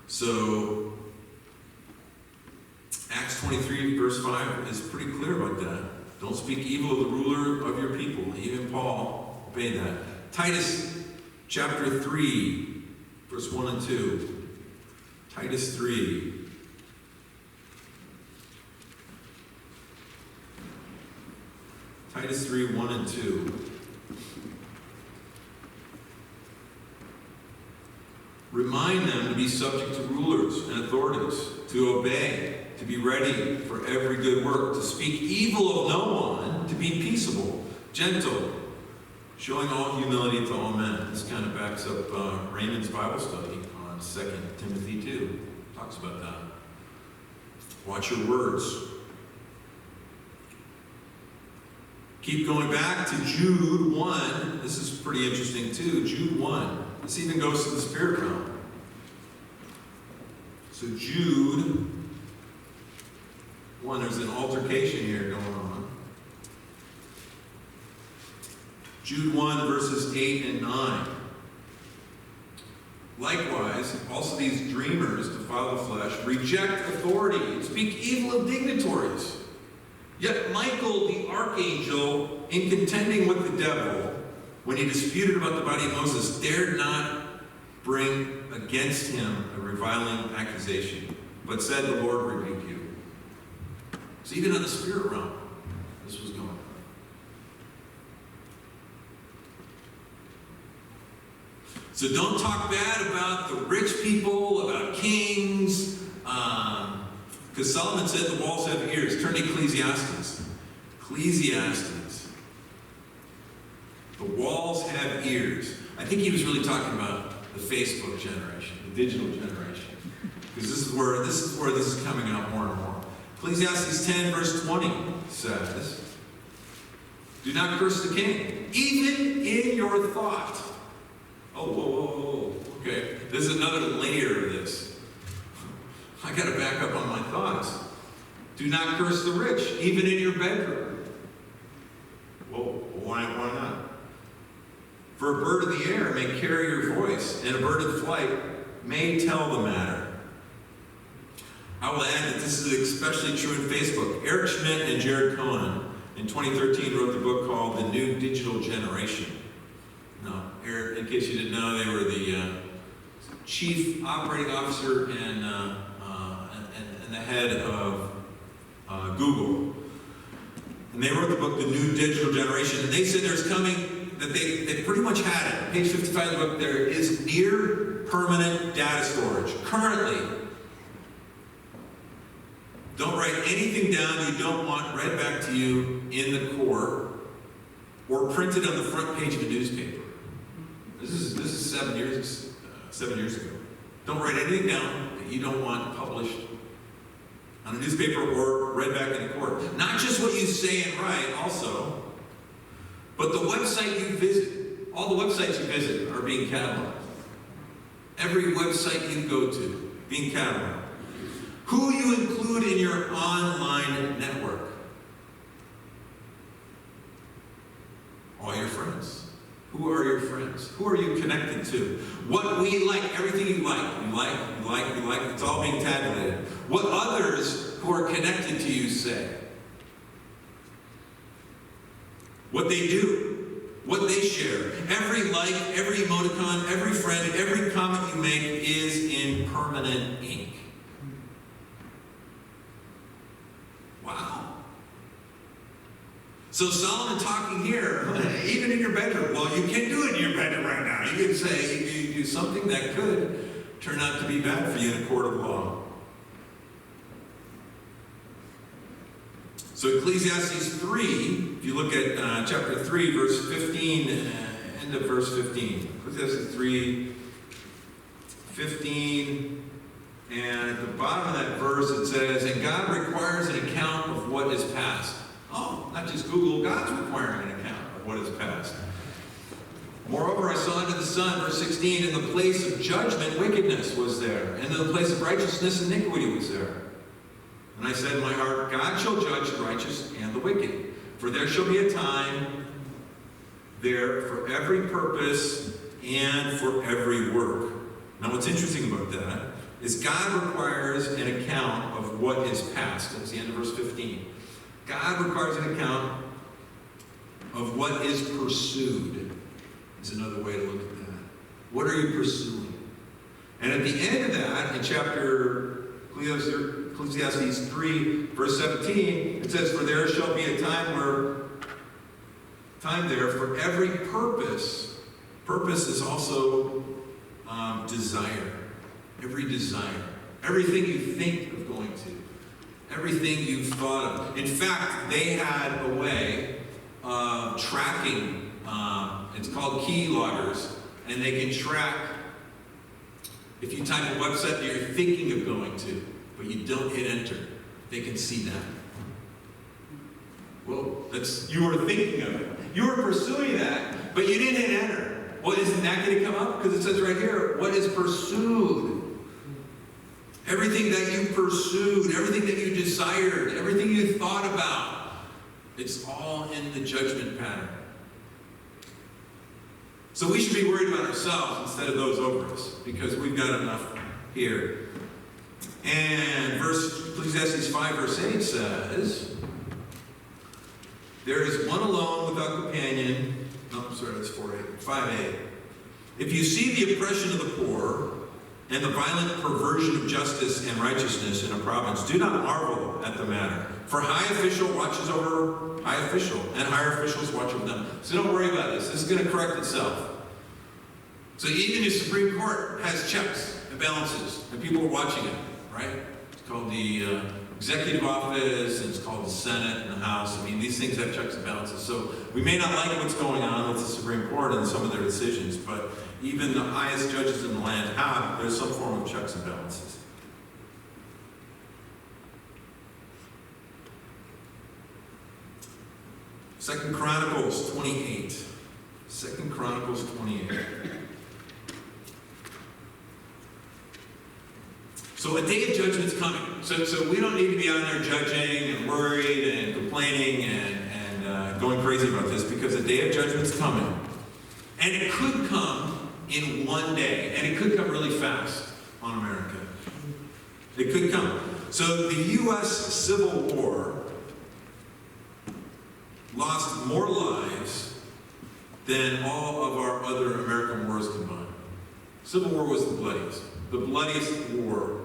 So, Acts 23, verse 5 is pretty clear about that. Don't speak evil of the ruler of your people. Even Paul obeyed that. Titus chapter 3, verse 1 and 2. Titus 3. Titus 3, 1 and 2. Remind them to be subject to rulers and authorities, to obey, to be ready for every good work, to speak evil of no one, to be peaceable, gentle, showing all humility to all men. This kind of backs up Raymond's Bible study on 2 Timothy 2. Talks about that. Watch your words. Keep going back to Jude 1. This is pretty interesting too. Jude 1. This even goes to the spirit realm. So Jude 1, there's an altercation here going on. Jude 1, verses 8 and 9. Likewise, also these dreamers defile the flesh, reject authority, and speak evil of dignitaries. Yet Michael the archangel, in contending with the devil, when he disputed about the body of Moses, dared not bring against him a reviling accusation, but said, "The Lord rebuke you." So even in the spirit realm, this was going on. So don't talk bad about the rich people, about kings, because Solomon said the walls have ears. Turn to Ecclesiastes. Ecclesiastes. The walls have ears. I think he was really talking about the Facebook generation, the digital generation. Because this is where this is coming out more and more. Ecclesiastes 10, verse 20 says, "Do not curse the king, even in your thought." Oh, whoa. Okay, there's another layer of this. I got to back up on my thoughts. Do not curse the rich, even in your bedroom. Well, why not? For a bird of the air may carry your voice, and a bird of flight may tell the matter. I will add that this is especially true in Facebook. Eric Schmidt and Jared Cohen in 2013 wrote the book called The New Digital Generation. Now, Eric, in case you didn't know, they were the chief operating officer and the head of Google. And they wrote the book, The New Digital Generation. And they said there's coming, that they pretty much had it. Page 55 of the book, there is near permanent data storage. Currently, don't write anything down you don't want read back to you in the court or printed on the front page of a newspaper. This is 7 years ago. Don't write anything down that you don't want published on a newspaper or read back in the court. Not just what you say and write, also, but the website you visit. All the websites you visit are being cataloged. Every website you go to, being cataloged. Who you include in your online network. All your friends. Who are your friends? Who are you connected to? What we like, everything you like. You like, it's all being tabulated. What others who are connected to you say. What they do. What they share. Every like, every emoticon, every friend, every comment you make is in permanent ink. Wow. So Solomon talking here, even in your bedroom. Well, you can't do it in your bedroom right now. You can say, you do something that could turn out to be bad for you in a court of law. So Ecclesiastes 3, if you look at chapter 3, verse 15, end of verse 15. Ecclesiastes 3, 15, and at the bottom of that verse it says, "And God requires an account of what is past." Oh, not just Google, God's requiring an account of what is past. "Moreover, I saw under the sun," verse 16, "in the place of judgment, wickedness was there, and in the place of righteousness, iniquity was there. And I said in my heart, God shall judge the righteous and the wicked. For there shall be a time there for every purpose and for every work." Now what's interesting about that is God requires an account of what is past. That's the end of verse 15. God requires an account of what is pursued, is another way to look at that. What are you pursuing? And at the end of that, in chapter Ecclesiastes 3, verse 17, it says, "For there shall be a time there for every purpose." Purpose is also desire. Every desire. Everything you think of going to. Everything you've thought of. In fact, they had a way of tracking. It's called key loggers. And they can track if you type a website that you're thinking of going to, but you don't hit enter. They can see that. Well, you were thinking of it. You were pursuing that, but you didn't hit enter. Well, isn't that going to come up? Because it says right here, what is pursued? Everything that you pursued, everything that you desired, everything you thought about, it's all in the judgment pattern. So we should be worried about ourselves instead of those over us, because we've got enough here. And Ecclesiastes 5, verse 8 says, "There is one alone without companion." That's 4:8. 5:8. "If you see the oppression of the poor and the violent perversion of justice and righteousness in a province, do not marvel at the matter. For high official watches over high official, and higher officials watch over them." So don't worry about this. This is going to correct itself. So even the Supreme Court has checks and balances, and people are watching it, right? It's called the executive office, and it's called the Senate and the House. I mean, these things have checks and balances. So we may not like what's going on with the Supreme Court and some of their decisions, but even the highest judges in the land there's some form of checks and balances. Second Chronicles 28. 2 Chronicles 28. So a day of judgment's coming. So we don't need to be on there judging and worried and complaining and going crazy about this, because a day of judgment's coming. And it could come in one day. And it could come really fast on America. It could come. So the U.S. Civil War lost more lives than all of our other American wars combined. Civil War was the bloodiest war.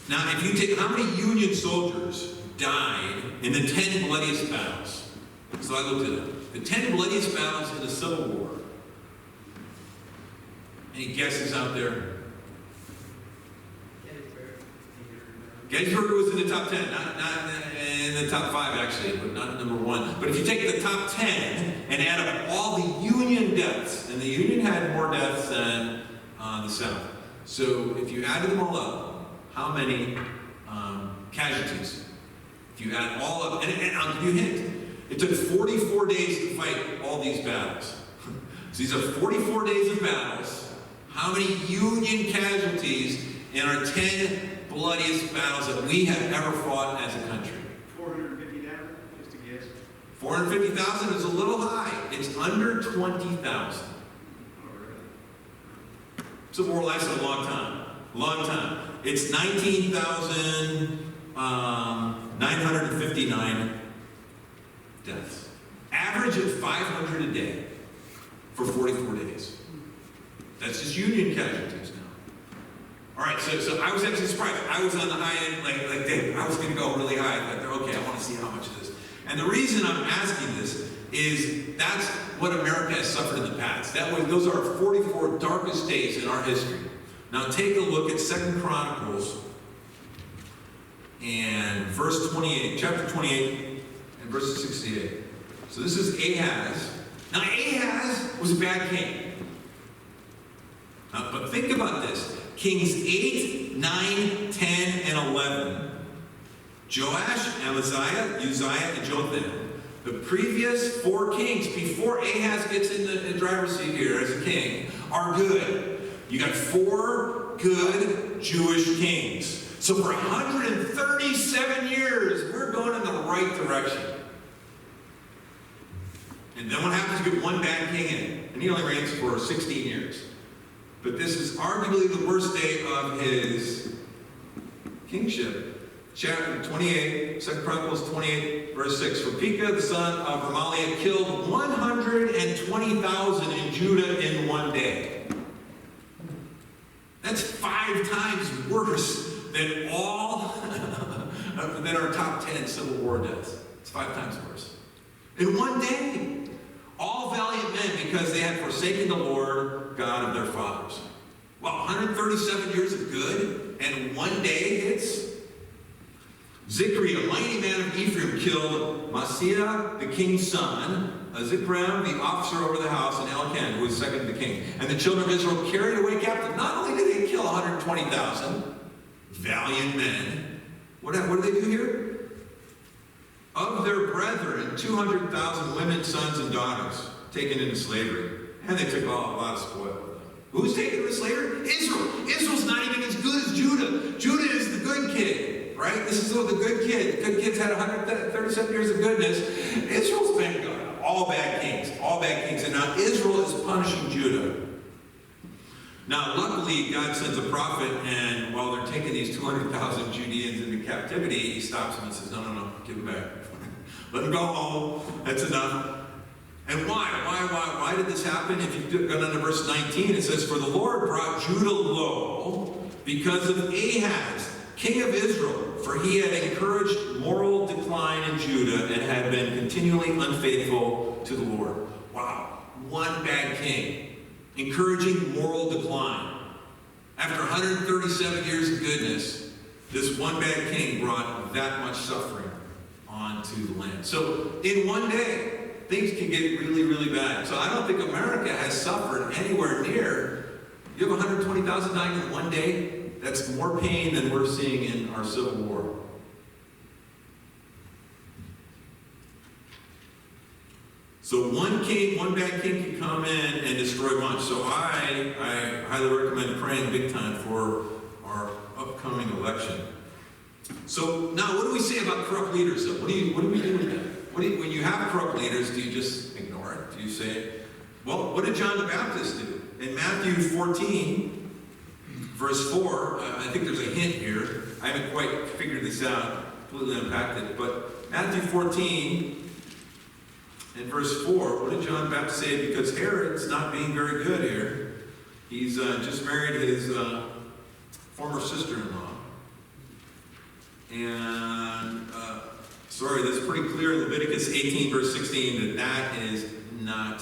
Now, if you take how many Union soldiers died in the 10 bloodiest battles? So I looked it up. The 10 bloodiest battles in the Civil War. Any guesses out there? Gettysburg was in the top 10, not in the top 5 actually, but not number 1. But if you take the top 10 and add up all the Union deaths, and the Union had more deaths than the South. So if you added them all up, how many casualties? If you add all up, and I'll give you a hint. It took 44 days to fight all these battles. So these are 44 days of battles. How many Union casualties in our 10 bloodiest battles that we have ever fought as a country? 450,000, just a guess. 450,000 is a little high. It's under 20,000. Civil War lasted a long time. Long time. It's 19,959 deaths. Average of 500 a day for 44 days. That's just Union casualties now. All right, so I was actually surprised. I was on the high end, like Dave. I was going to go really high. Like, okay, I want to see how much of this. And the reason I'm asking this is that's what America has suffered in the past. Those are 44 darkest days in our history. Now take a look at 2 Chronicles and verse 28, chapter 28 and verse 68. So this is Ahaz. Now Ahaz was a bad king. But think about this. Kings 8, 9, 10, and 11. Joash, Amaziah, Uzziah, and Jotham. The previous 4 kings before Ahaz gets in the driver's seat here as a king are good. You got 4 good Jewish kings. So for 137 years, we're going in the right direction. And then what happens? You get one bad king in, and he only reigns for 16 years. But this is arguably the worst day of his kingship. Chapter 28, 2 Chronicles 28, verse 6. For Pekah, the son of Remaliah, killed 120,000 in Judah in one day. That's 5 times worse than all than our top 10 Civil War deaths. It's 5 times worse. In one day. All valiant men because they had forsaken the Lord God of their fathers. Well, 137 years of good, and one day hits. Zikri, a mighty man of Ephraim, killed Maaseiah, the king's son, Zikram, the officer over the house, and Elkan, who was second to the king. And the children of Israel carried away captive. Not only did they kill 120,000 valiant men, what did they do here? Of their brethren, 200,000 women, sons, and daughters taken into slavery. And they took a lot of spoil with them. Who's taken into slavery? Israel. Israel's not even as good as Judah. Judah is the good kid, right? This is the good kid. The good kid's had 137 years of goodness. Israel's been good. All bad kings. All bad kings. And now Israel is punishing Judah. Now, luckily, God sends a prophet, and while they're taking these 200,000 Judeans into captivity, he stops them and says, no, give them back. Let them go home. That's enough. And why? Why did this happen? If you go down to verse 19, it says, for the Lord brought Judah low because of Ahaz, king of Israel, for he had encouraged moral decline in Judah and had been continually unfaithful to the Lord. Wow. One bad king. Encouraging moral decline. After 137 years of goodness, this one bad king brought that much suffering onto the land. So in one day, things can get really, really bad. So I don't think America has suffered anywhere near. You have 120,000 dying in one day. That's more pain than we're seeing in our Civil War. So one bad king can come in and destroy much. So I highly recommend praying big time for our upcoming election. So now, what do we say about corrupt leaders, though? What do we do with that? When you have corrupt leaders, do you just ignore it? Do you say, well, what did John the Baptist do? In Matthew 14, verse 4, I think there's a hint here. I haven't quite figured this out, completely unpacked it. But Matthew 14, in verse 4, what did John the Baptist say? Because Herod's not being very good here. He's just married his former sister-in-law. And, that's pretty clear in Leviticus 18, verse 16, that is not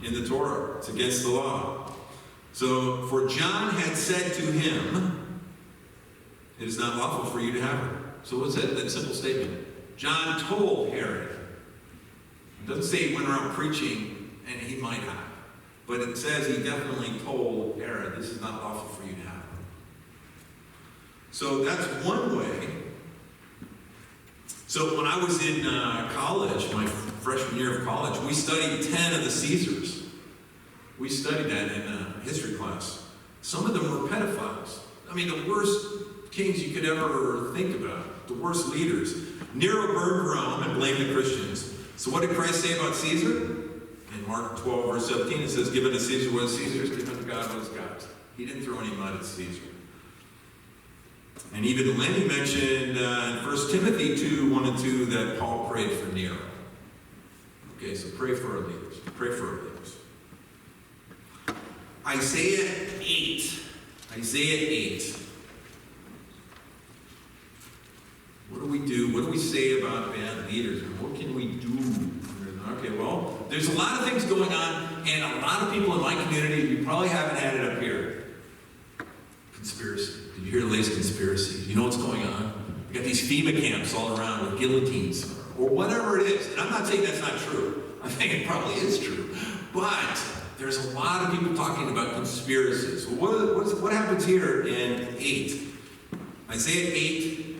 in the Torah. It's against the law. So, for John had said to him, it is not lawful for you to have her. So what's that simple statement? John told Herod. It doesn't say he went around preaching, and he might have. But it says he definitely told Herod, this is not lawful for you to have her. So that's one way. So when I was in college, my freshman year of college, we studied 10 of the Caesars. We studied that in history class. Some of them were pedophiles. I mean, the worst kings you could ever think about. The worst leaders. Nero burned Rome and blamed the Christians. So what did Christ say about Caesar? In Mark 12, verse 17, it says, give unto Caesar what is Caesar's, give unto God what is God's. He didn't throw any mud at Caesar. And even Lenny mentioned in 1 Timothy 2, 1 and 2, that Paul prayed for Nero. Okay, so pray for our leaders. Pray for our leaders. Isaiah 8. Isaiah 8. What do we do? What do we say about bad leaders? What can we do? Okay, well, there's a lot of things going on, and a lot of people in my community, you probably haven't had it up here. Conspiracy. Did you hear the latest conspiracy? You know what's going on? You got these FEMA camps all around with guillotines, or whatever it is. And I'm not saying that's not true. I think it probably is true. But there's a lot of people talking about conspiracies. Well, what happens here in 8? Isaiah 8,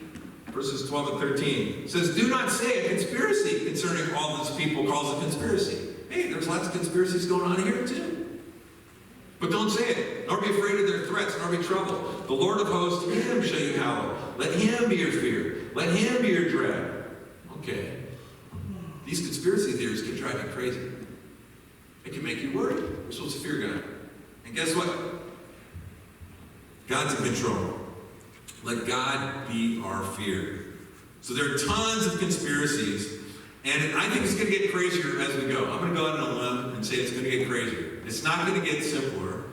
verses 12 and 13. It says, do not say a conspiracy concerning all this people calls a conspiracy. Hey, there's lots of conspiracies going on here too. But don't say it, nor be afraid of their threats, nor be troubled. The Lord of hosts, him shall you hallow. Let him be your fear. Let him be your dread. Okay. These conspiracy theories can drive you crazy. It can make you worry. We're supposed to fear God. And guess what? God's in control. Let God be our fear. So there are tons of conspiracies, and I think it's going to get crazier as we go. I'm going to go out on a limb and say it's going to get crazier. It's not going to get simpler.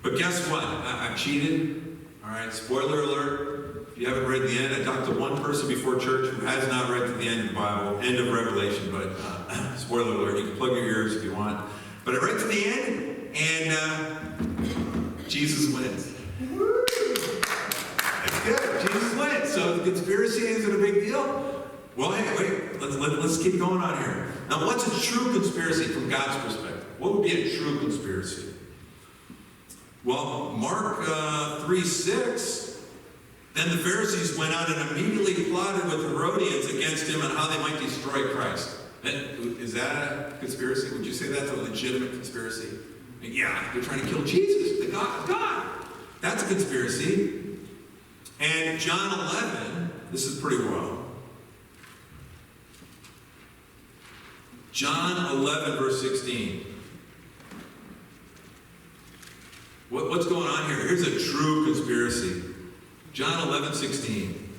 But guess what? I've cheated. All right, spoiler alert. If you haven't read the end, I talked to one person before church who has not read to the end of the Bible, end of Revelation, but spoiler alert, you can plug your ears if you want. But I read to the end, and Jesus wins. That's good. Jesus wins. So the conspiracy isn't a big deal. Well, hey, wait. Let's keep going on here. Now, what's a true conspiracy from God's perspective? What would be a true conspiracy? Well, Mark 3:6. Then the Pharisees went out and immediately plotted with the Herodians against him on how they might destroy Christ. Is that a conspiracy? Would you say that's a legitimate conspiracy? Yeah, they're trying to kill Jesus, the God of God. That's a conspiracy. And John 11, this is pretty wild. John 11, verse 16. What's going on here? Here's a true conspiracy. John 11, 16.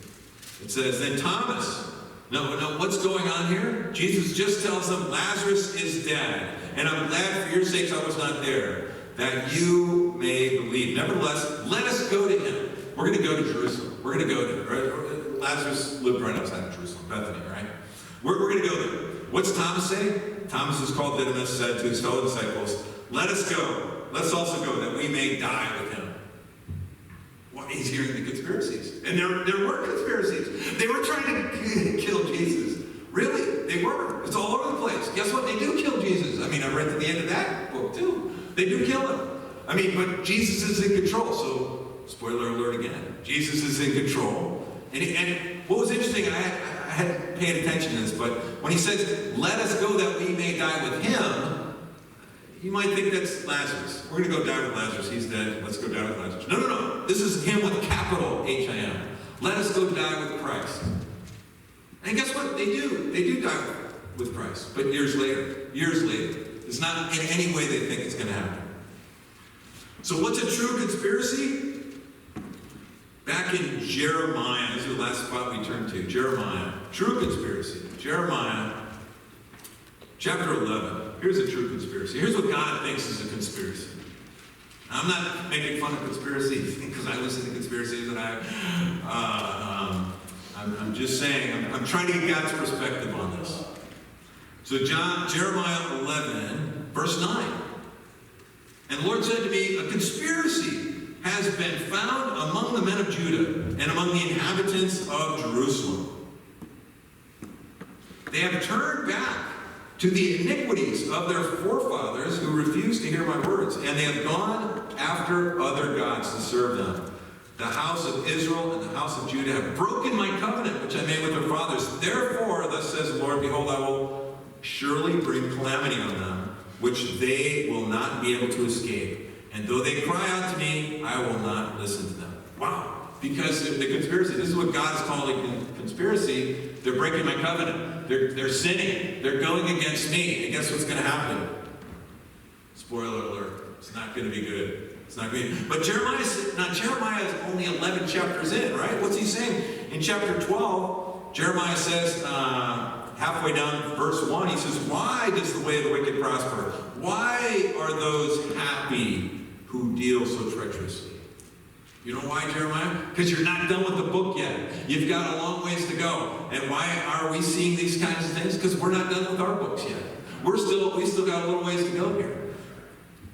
It says, then Thomas. No, what's going on here? Jesus just tells them, Lazarus is dead. And I'm glad for your sakes I was not there, that you may believe. Nevertheless, let us go to him. We're going to go to Jerusalem. We're going to go to, Lazarus lived right outside of Jerusalem, Bethany, right? We're going to go there. What's Thomas say? Thomas is called Didymus, said to his fellow disciples, let us go. Let's also go that we may die with him. Well, he's hearing the conspiracies. And there were conspiracies. They were trying to kill Jesus. Really, they were. It's all over the place. Guess what? They do kill Jesus. I mean, I read to the end of that book too. They do kill him. I mean, but Jesus is in control. So, spoiler alert again. Jesus is in control. And what was interesting, I hadn't paid attention to this, but when he says, let us go that we may die with him, you might think that's Lazarus. We're going to go die with Lazarus. He's dead. Let's go die with Lazarus. No. This is him with capital H-I-M. Let us go die with Christ. And guess what? They do. They do die with Christ. But years later. It's not in any way they think it's going to happen. So what's a true conspiracy? Back in Jeremiah, this is the last spot we turn to. Jeremiah. True conspiracy. Jeremiah chapter 11. Here's a true conspiracy. Here's what God thinks is a conspiracy. I'm not making fun of conspiracies because I listen to conspiracies and I'm just saying, I'm trying to get God's perspective on this. So Jeremiah 11, verse 9. And the Lord said to me, a conspiracy has been found among the men of Judah and among the inhabitants of Jerusalem. They have turned back to the iniquities of their forefathers who refused to hear my words, and they have gone after other gods to serve them. The house of Israel and the house of Judah have broken my covenant, which I made with their fathers. Therefore, thus says the Lord, behold, I will surely bring calamity on them, which they will not be able to escape. And though they cry out to me, I will not listen to them. Wow. Because the conspiracy, this is what God is calling conspiracy. They're breaking my covenant. They're sinning. They're going against me. And guess what's going to happen? Spoiler alert. It's not going to be good. It's not going to be. But Jeremiah is only 11 chapters in, right? What's he saying? In chapter 12, Jeremiah says, halfway down verse 1, he says, why does the way of the wicked prosper? Why are those happy who deal so treacherously? You know why, Jeremiah? Because you're not done with the book yet. You've got a long ways to go. And why are we seeing these kinds of things? Because we're not done with our books yet. We still got a little ways to go here.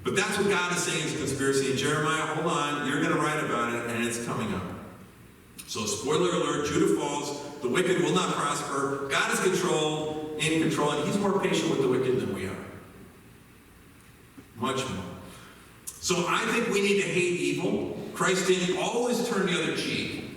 But that's what God is saying is conspiracy. And Jeremiah, hold on, you're going to write about it, and it's coming up. So, spoiler alert, Judah falls. The wicked will not prosper. God is in control, and he's more patient with the wicked than we are. Much more. So I think we need to hate evil. Christ didn't always turn the other cheek.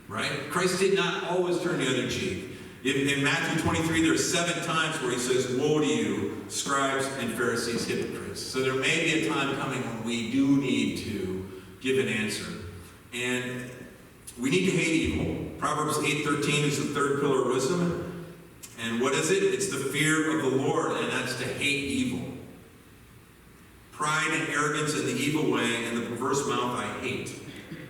Right? Christ did not always turn the other cheek. In Matthew 23, there are 7 times where he says, woe to you, scribes and Pharisees, hypocrites. So there may be a time coming when we do need to give an answer. And we need to hate evil. Proverbs 8:13 is the third pillar of wisdom. And what is it? It's the fear of the Lord, and that's to hate evil. Pride and arrogance and the evil way and the perverse mouth I hate.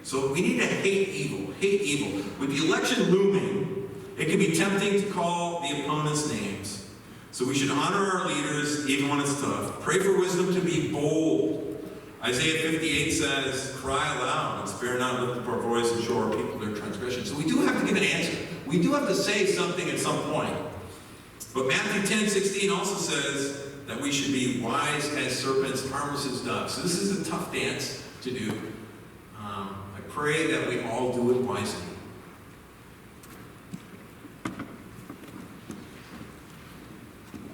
So we need to hate evil. Hate evil. With the election looming, it can be tempting to call the opponents names. So we should honor our leaders even when it's tough. Pray for wisdom to be bold. Isaiah 58 says, cry aloud and spare not, lift up our voice and show our people their transgression. So we do have to give an answer. We do have to say something at some point. But Matthew 10:16 also says that we should be wise as serpents, harmless as doves. So this is a tough dance to do. I pray that we all do it wisely.